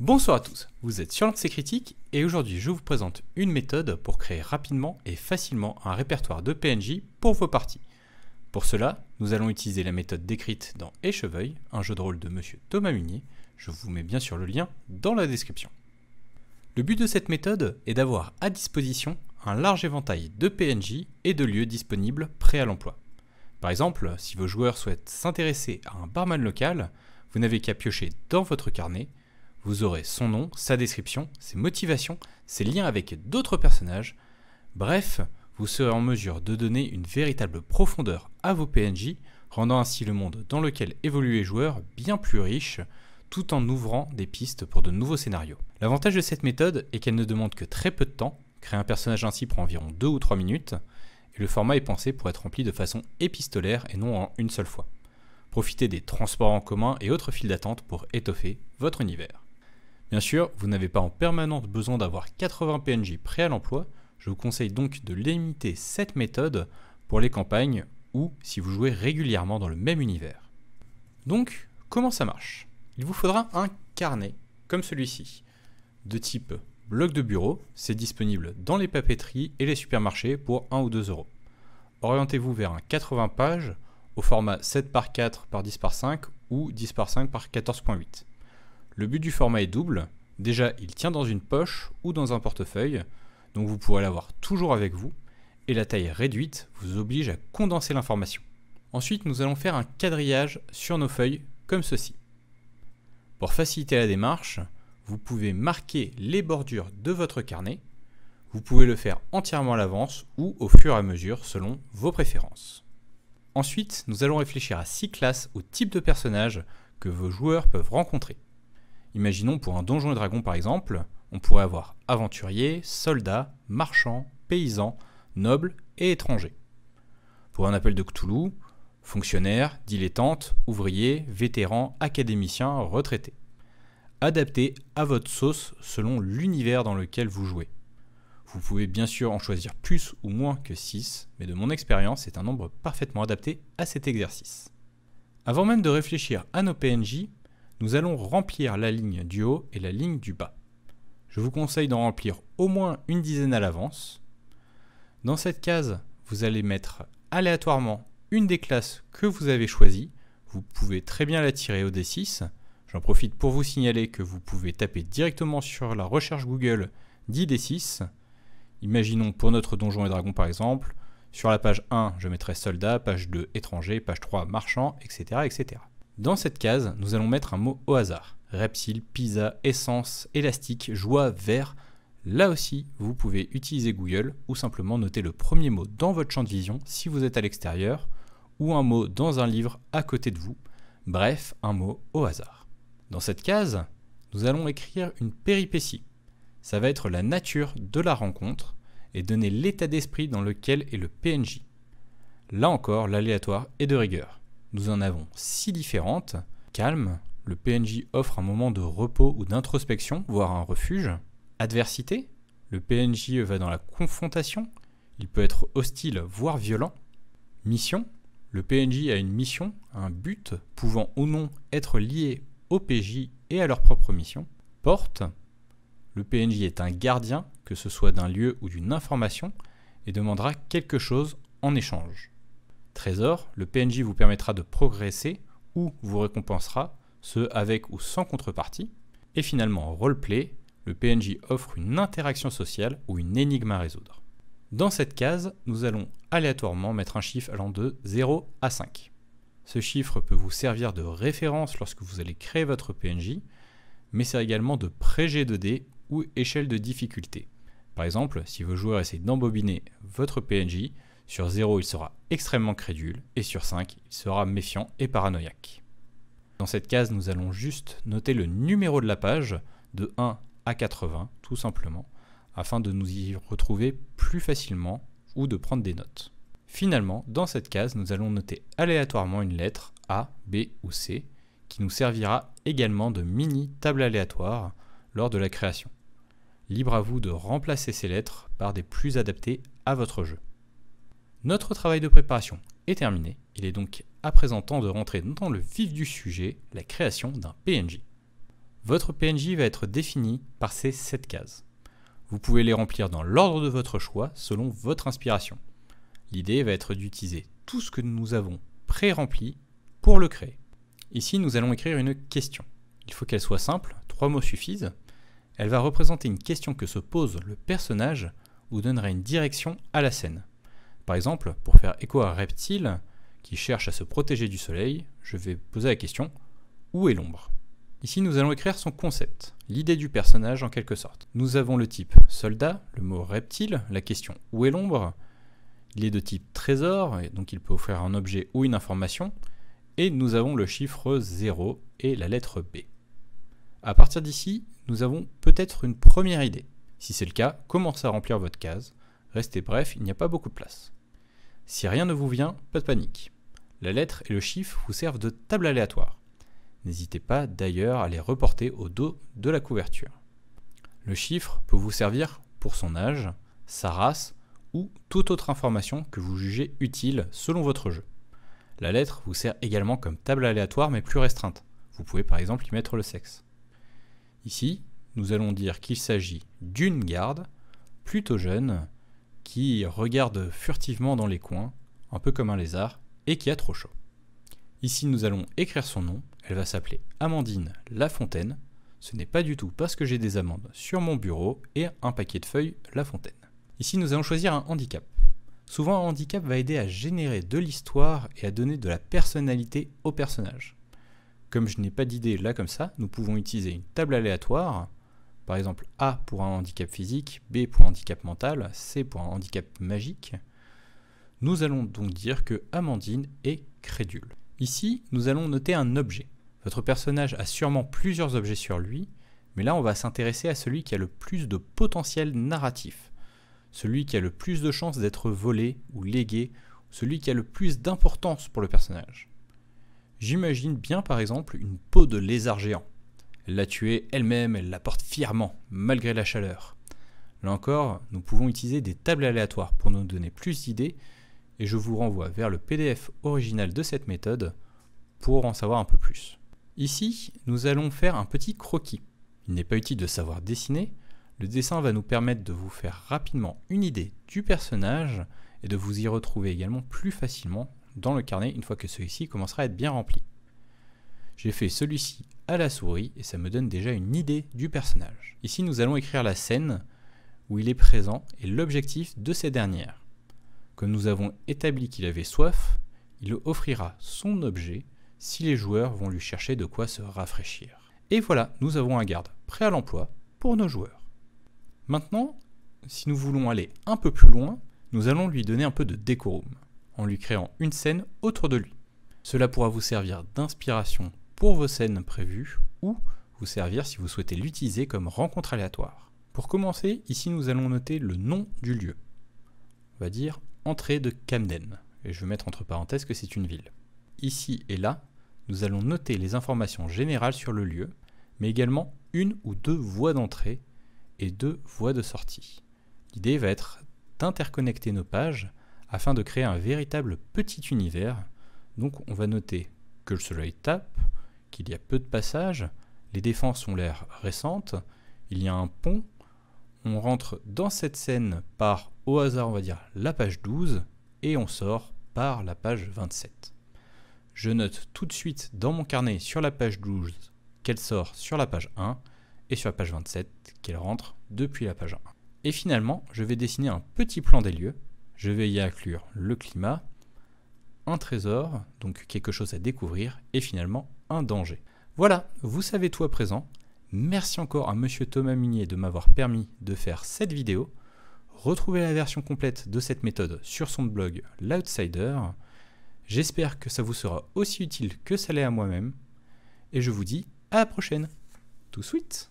Bonsoir à tous, vous êtes sur Lancer Critique et aujourd'hui je vous présente une méthode pour créer rapidement et facilement un répertoire de PNJ pour vos parties. Pour cela, nous allons utiliser la méthode décrite dans Écheveuil, un jeu de rôle de Monsieur Thomas Munier. Je vous mets bien sûr le lien dans la description. Le but de cette méthode est d'avoir à disposition un large éventail de PNJ et de lieux disponibles prêts à l'emploi. Par exemple, si vos joueurs souhaitent s'intéresser à un barman local, vous n'avez qu'à piocher dans votre carnet. Vous aurez son nom, sa description, ses motivations, ses liens avec d'autres personnages. Bref, vous serez en mesure de donner une véritable profondeur à vos PNJ, rendant ainsi le monde dans lequel évoluent les joueurs bien plus riche, tout en ouvrant des pistes pour de nouveaux scénarios. L'avantage de cette méthode est qu'elle ne demande que très peu de temps, créer un personnage ainsi prend environ 2 ou 3 minutes, et le format est pensé pour être rempli de façon épistolaire et non en une seule fois. Profitez des transports en commun et autres files d'attente pour étoffer votre univers. Bien sûr, vous n'avez pas en permanence besoin d'avoir 80 PNJ prêts à l'emploi, je vous conseille donc de limiter cette méthode pour les campagnes ou si vous jouez régulièrement dans le même univers. Donc, comment ça marche? Il vous faudra un carnet, comme celui-ci, de type bloc de bureau, c'est disponible dans les papeteries et les supermarchés pour 1 ou 2 euros. Orientez-vous vers un 80 pages au format 7 par 4 par 10 par 5 ou 10 par 5 par 14.8. Le but du format est double. Déjà, il tient dans une poche ou dans un portefeuille, donc vous pourrez l'avoir toujours avec vous, et la taille réduite vous oblige à condenser l'information. Ensuite, nous allons faire un quadrillage sur nos feuilles, comme ceci. Pour faciliter la démarche, vous pouvez marquer les bordures de votre carnet. Vous pouvez le faire entièrement à l'avance ou au fur et à mesure selon vos préférences. Ensuite, nous allons réfléchir à 6 classes ou types de personnages que vos joueurs peuvent rencontrer. Imaginons pour un donjon et dragon par exemple, on pourrait avoir aventurier, soldat, marchand, paysan, noble et étranger. Pour un appel de Cthulhu, fonctionnaire, dilettante, ouvrier, vétéran, académicien, retraité. Adapté à votre sauce selon l'univers dans lequel vous jouez. Vous pouvez bien sûr en choisir plus ou moins que 6, mais de mon expérience, c'est un nombre parfaitement adapté à cet exercice. Avant même de réfléchir à nos PNJ, nous allons remplir la ligne du haut et la ligne du bas. Je vous conseille d'en remplir au moins une dizaine à l'avance. Dans cette case, vous allez mettre aléatoirement une des classes que vous avez choisies. Vous pouvez très bien la tirer au D6. J'en profite pour vous signaler que vous pouvez taper directement sur la recherche Google 10 D6. Imaginons pour notre donjon et dragon par exemple, sur la page 1, je mettrai soldat, page 2, étranger, page 3, marchand, etc. etc. Dans cette case, nous allons mettre un mot au hasard. Reptile, pizza, essence, élastique, joie, vert. Là aussi, vous pouvez utiliser Google ou simplement noter le premier mot dans votre champ de vision si vous êtes à l'extérieur ou un mot dans un livre à côté de vous. Bref, un mot au hasard. Dans cette case, nous allons écrire une péripétie. Ça va être la nature de la rencontre et donner l'état d'esprit dans lequel est le PNJ. Là encore, l'aléatoire est de rigueur. Nous en avons 6 différentes. Calme, le PNJ offre un moment de repos ou d'introspection, voire un refuge. Adversité, le PNJ va dans la confrontation. Il peut être hostile, voire violent. Mission, le PNJ a une mission, un but, pouvant ou non être lié au PJ et à leur propre mission. Porte, le PNJ est un gardien, que ce soit d'un lieu ou d'une information, et demandera quelque chose en échange. Trésor, le PNJ vous permettra de progresser ou vous récompensera, ce avec ou sans contrepartie. Et finalement, roleplay, le PNJ offre une interaction sociale ou une énigme à résoudre. Dans cette case, nous allons aléatoirement mettre un chiffre allant de 0 à 5. Ce chiffre peut vous servir de référence lorsque vous allez créer votre PNJ, mais sert également de pré-jet de dés ou échelle de difficulté. Par exemple, si vos joueurs essaient d'embobiner votre PNJ, sur 0, il sera extrêmement crédule et sur 5, il sera méfiant et paranoïaque. Dans cette case, nous allons juste noter le numéro de la page de 1 à 80, tout simplement, afin de nous y retrouver plus facilement ou de prendre des notes. Finalement, dans cette case, nous allons noter aléatoirement une lettre A, B ou C, qui nous servira également de mini table aléatoire lors de la création. Libre à vous de remplacer ces lettres par des plus adaptées à votre jeu. Notre travail de préparation est terminé, il est donc à présent temps de rentrer dans le vif du sujet, la création d'un PNJ. Votre PNJ va être défini par ces 7 cases. Vous pouvez les remplir dans l'ordre de votre choix selon votre inspiration. L'idée va être d'utiliser tout ce que nous avons pré-rempli pour le créer. Ici, nous allons écrire une question. Il faut qu'elle soit simple, 3 mots suffisent. Elle va représenter une question que se pose le personnage ou donnera une direction à la scène. Par exemple, pour faire écho à un reptile qui cherche à se protéger du soleil, je vais poser la question « Où est l'ombre ?» Ici, nous allons écrire son concept, l'idée du personnage en quelque sorte. Nous avons le type soldat, le mot reptile, la question « Où est l'ombre ?» Il est de type trésor, et donc il peut offrir un objet ou une information. Et nous avons le chiffre 0 et la lettre B. À partir d'ici, nous avons peut-être une première idée. Si c'est le cas, commencez à remplir votre case. Restez bref, il n'y a pas beaucoup de place. Si rien ne vous vient, pas de panique. La lettre et le chiffre vous servent de table aléatoire. N'hésitez pas d'ailleurs à les reporter au dos de la couverture. Le chiffre peut vous servir pour son âge, sa race ou toute autre information que vous jugez utile selon votre jeu. La lettre vous sert également comme table aléatoire mais plus restreinte. Vous pouvez par exemple y mettre le sexe. Ici, nous allons dire qu'il s'agit d'une garde, plutôt jeune, qui regarde furtivement dans les coins, un peu comme un lézard, et qui a trop chaud. Ici, nous allons écrire son nom. Elle va s'appeler Amandine Lafontaine. Ce n'est pas du tout parce que j'ai des amandes sur mon bureau et un paquet de feuilles Lafontaine. Ici, nous allons choisir un handicap. Souvent, un handicap va aider à générer de l'histoire et à donner de la personnalité au personnage. Comme je n'ai pas d'idée là comme ça, nous pouvons utiliser une table aléatoire, par exemple A pour un handicap physique, B pour un handicap mental, C pour un handicap magique. Nous allons donc dire que Amandine est crédule. Ici, nous allons noter un objet. Votre personnage a sûrement plusieurs objets sur lui, mais là on va s'intéresser à celui qui a le plus de potentiel narratif, celui qui a le plus de chances d'être volé ou légué, celui qui a le plus d'importance pour le personnage. J'imagine bien par exemple une peau de lézard géant. Elle l'a tué elle-même, elle la porte fièrement, malgré la chaleur. Là encore, nous pouvons utiliser des tables aléatoires pour nous donner plus d'idées, et je vous renvoie vers le PDF original de cette méthode pour en savoir un peu plus. Ici, nous allons faire un petit croquis. Il n'est pas utile de savoir dessiner, le dessin va nous permettre de vous faire rapidement une idée du personnage et de vous y retrouver également plus facilement dans le carnet une fois que celui-ci commencera à être bien rempli. J'ai fait celui-ci à la souris et ça me donne déjà une idée du personnage. Ici, nous allons écrire la scène où il est présent et l'objectif de ces dernières. Comme nous avons établi qu'il avait soif, il offrira son objet si les joueurs vont lui chercher de quoi se rafraîchir. Et voilà, nous avons un garde prêt à l'emploi pour nos joueurs. Maintenant, si nous voulons aller un peu plus loin, nous allons lui donner un peu de décorum, en lui créant une scène autour de lui. Cela pourra vous servir d'inspiration pour vos scènes prévues, ou vous servir si vous souhaitez l'utiliser comme rencontre aléatoire. Pour commencer, ici nous allons noter le nom du lieu. On va dire entrée de Camden, et je vais mettre entre parenthèses que c'est une ville. Ici et là, nous allons noter les informations générales sur le lieu, mais également une ou deux voies d'entrée et 2 voies de sortie. L'idée va être d'interconnecter nos pages afin de créer un véritable petit univers. Donc on va noter que le soleil tape, qu'il y a peu de passages, les défenses ont l'air récentes, il y a un pont, on rentre dans cette scène par, au hasard on va dire, la page 12 et on sort par la page 27. Je note tout de suite dans mon carnet sur la page 12 qu'elle sort sur la page 1 et sur la page 27 qu'elle rentre depuis la page 1. Et finalement, je vais dessiner un petit plan des lieux. Je vais y inclure le climat, un trésor, donc quelque chose à découvrir, et finalement un danger. Voilà, vous savez tout à présent. Merci encore à Monsieur Thomas Munier de m'avoir permis de faire cette vidéo. Retrouvez la version complète de cette méthode sur son blog L'Outsider. J'espère que ça vous sera aussi utile que ça l'est à moi-même. Et je vous dis à la prochaine. Tout sweet!